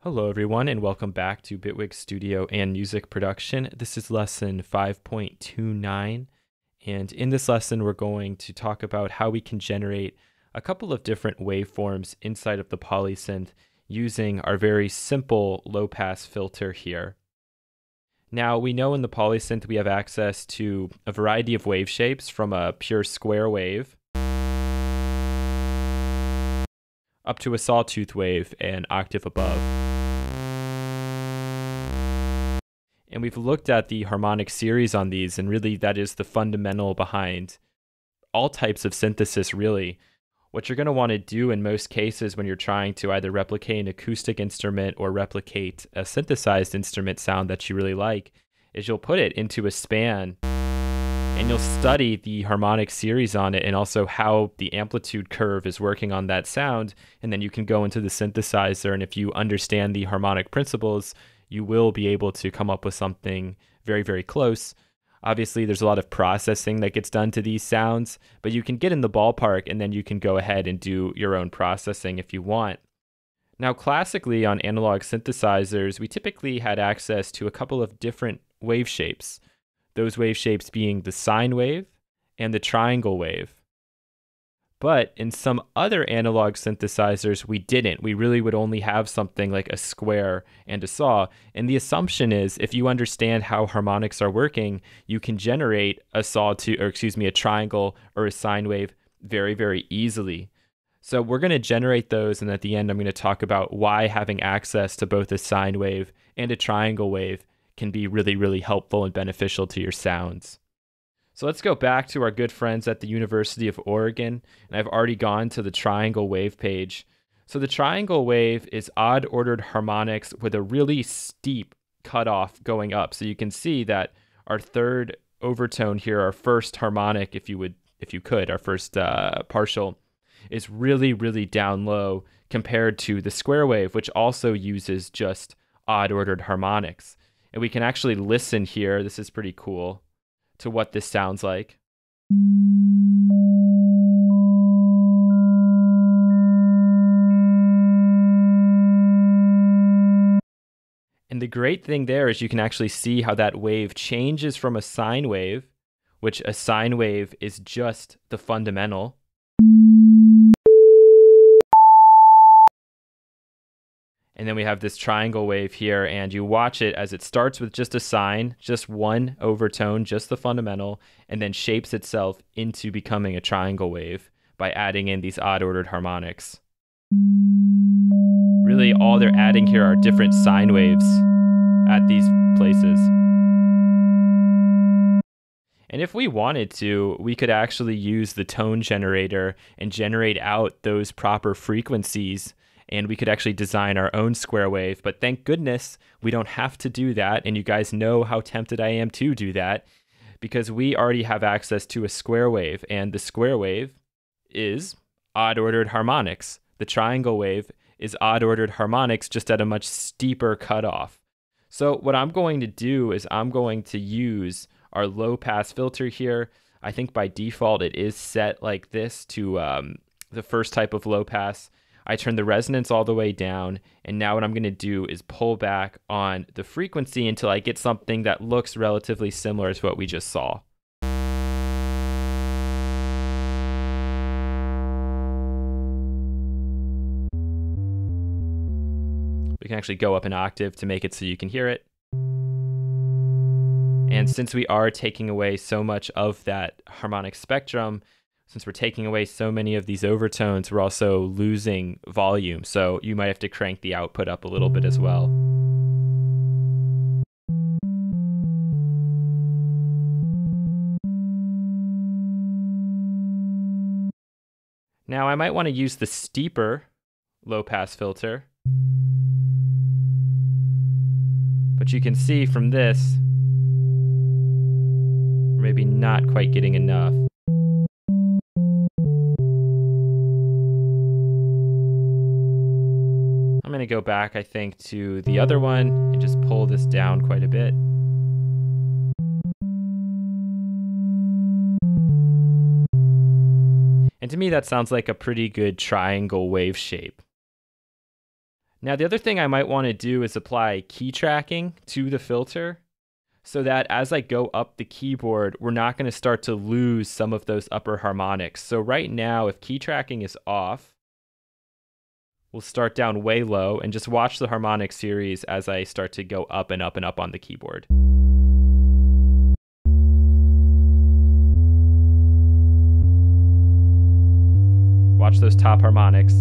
Hello everyone and welcome back to Bitwig Studio and Music Production. This is lesson 5.29, and in this lesson we're going to talk about how we can generate a couple of different waveforms inside of the Polysynth using our very simple low-pass filter here. Now we know in the Polysynth we have access to a variety of wave shapes, from a pure square wave up to a sawtooth wave an octave above. And we've looked at the harmonic series on these, and really that is the fundamental behind all types of synthesis, really. What you're going to want to do in most cases when you're trying to either replicate an acoustic instrument or replicate a synthesized instrument sound that you really like is you'll put it into a span and you'll study the harmonic series on it and also how the amplitude curve is working on that sound, and then you can go into the synthesizer, and if you understand the harmonic principles, you will be able to come up with something very, very close. Obviously, there's a lot of processing that gets done to these sounds, but you can get in the ballpark and then you can go ahead and do your own processing if you want. Now, classically on analog synthesizers, we typically had access to a couple of different wave shapes. Those wave shapes being the sine wave and the triangle wave. But in some other analog synthesizers, we didn't. We really would only have something like a square and a saw. And the assumption is if you understand how harmonics are working, you can generate a a triangle or a sine wave very, very easily. So we're going to generate those, and at the end I'm going to talk about why having access to both a sine wave and a triangle wave can be really, really helpful and beneficial to your sounds. So let's go back to our good friends at the University of Oregon, and I've already gone to the triangle wave page. So the triangle wave is odd-ordered harmonics with a really steep cutoff going up. So you can see that our third overtone here, our first harmonic, if you could, our first partial, is really, really down low compared to the square wave, which also uses just odd-ordered harmonics. And we can actually listen here. This is pretty cool, to what this sounds like. And the great thing there is you can actually see how that wave changes from a sine wave, which a sine wave is just the fundamental. And then we have this triangle wave here, and you watch it as it starts with just a sine, just one overtone, just the fundamental, and then shapes itself into becoming a triangle wave by adding in these odd-ordered harmonics. Really, all they're adding here are different sine waves at these places. And if we wanted to, we could actually use the tone generator and generate out those proper frequencies, and we could actually design our own square wave. But thank goodness we don't have to do that, and you guys know how tempted I am to do that, because we already have access to a square wave, and the square wave is odd-ordered harmonics. The triangle wave is odd-ordered harmonics, just at a much steeper cutoff. So what I'm going to do is I'm going to use our low-pass filter here. I think by default it is set like this to the first type of low-pass. I turn the resonance all the way down, and now what I'm going to do is pull back on the frequency until I get something that looks relatively similar to what we just saw. We can actually go up an octave to make it so you can hear it. And since we are taking away so much of that harmonic spectrum, since we're taking away so many of these overtones, we're also losing volume. So you might have to crank the output up a little bit as well. Now I might want to use the steeper low-pass filter. But you can see from this, we're maybe not quite getting enough. I'm going to go back, I think, to the other one and just pull this down quite a bit. And to me, that sounds like a pretty good triangle wave shape. Now, the other thing I might want to do is apply key tracking to the filter so that as I go up the keyboard, we're not going to start to lose some of those upper harmonics. So right now, if key tracking is off, we'll start down way low and just watch the harmonic series as I start to go up and up and up on the keyboard. Watch those top harmonics.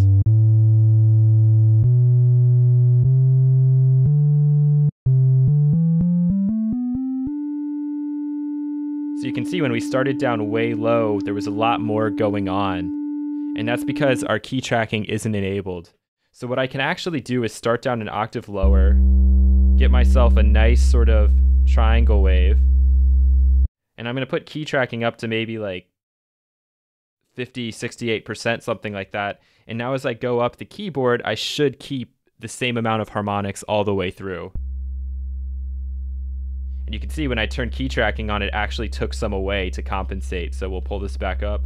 So you can see when we started down way low, there was a lot more going on. And that's because our key tracking isn't enabled. So what I can actually do is start down an octave lower, get myself a nice sort of triangle wave, and I'm going to put key tracking up to maybe like 50, 68%, something like that. And now as I go up the keyboard, I should keep the same amount of harmonics all the way through. And you can see when I turned key tracking on, it actually took some away to compensate. So we'll pull this back up.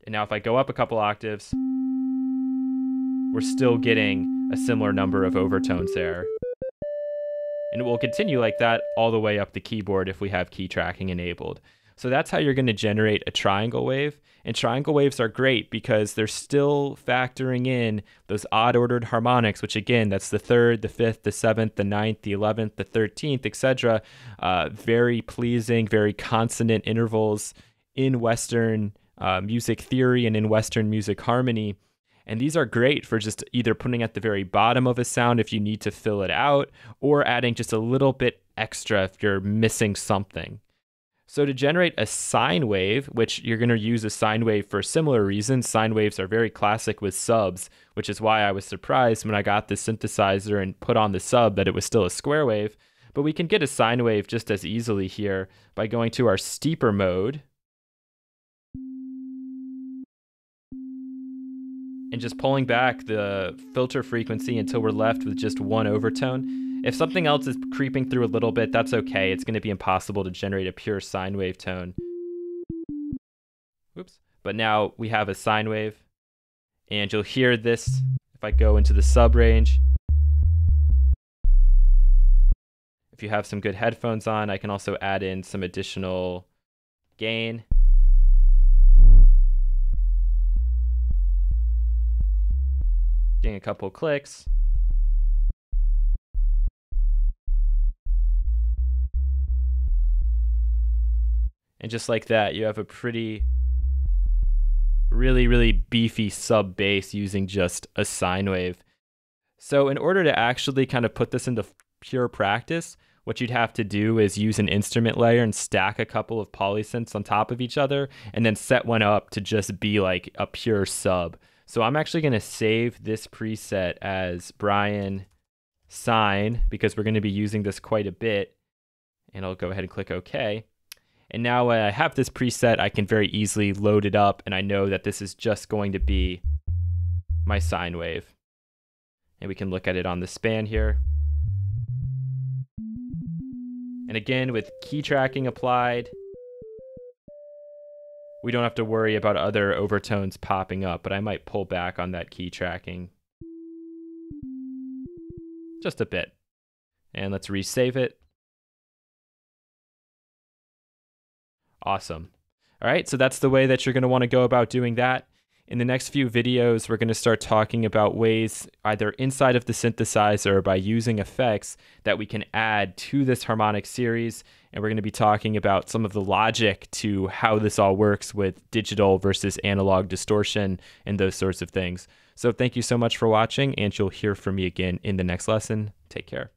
And now if I go up a couple octaves, we're still getting a similar number of overtones there. And it will continue like that all the way up the keyboard if we have key tracking enabled. So that's how you're going to generate a triangle wave. And triangle waves are great because they're still factoring in those odd ordered harmonics, which again, that's the 3rd, the 5th, the 7th, the 9th, the 11th, the 13th, etc. Very pleasing, very consonant intervals in Western music theory and in Western music harmony. And these are great for just either putting at the very bottom of a sound if you need to fill it out, or adding just a little bit extra if you're missing something. So to generate a sine wave, which you're going to use a sine wave for similar reasons, sine waves are very classic with subs, which is why I was surprised when I got the synthesizer and put on the sub that it was still a square wave. But we can get a sine wave just as easily here by going to our steeper mode and just pulling back the filter frequency until we're left with just one overtone. If something else is creeping through a little bit, that's okay. It's going to be impossible to generate a pure sine wave tone. Whoops. But now we have a sine wave, and you'll hear this if I go into the sub range. If you have some good headphones on, I can also add in some additional gain. Getting a couple clicks. And just like that, you have a pretty, really beefy sub bass using just a sine wave. So in order to actually kind of put this into pure practice, what you'd have to do is use an instrument layer and stack a couple of polysynths on top of each other, and then set one up to just be like a pure sub. So I'm actually going to save this preset as Brian Sine because we're going to be using this quite a bit. And I'll go ahead and click OK. And now when I have this preset, I can very easily load it up, and I know that this is just going to be my sine wave. And we can look at it on the span here. And again, with key tracking applied, we don't have to worry about other overtones popping up, but I might pull back on that key tracking just a bit. And let's resave it. Awesome. All right, so that's the way that you're going to want to go about doing that. In the next few videos, we're going to start talking about ways either inside of the synthesizer or by using effects that we can add to this harmonic series. And we're going to be talking about some of the logic to how this all works with digital versus analog distortion and those sorts of things. So thank you so much for watching, and you'll hear from me again in the next lesson. Take care.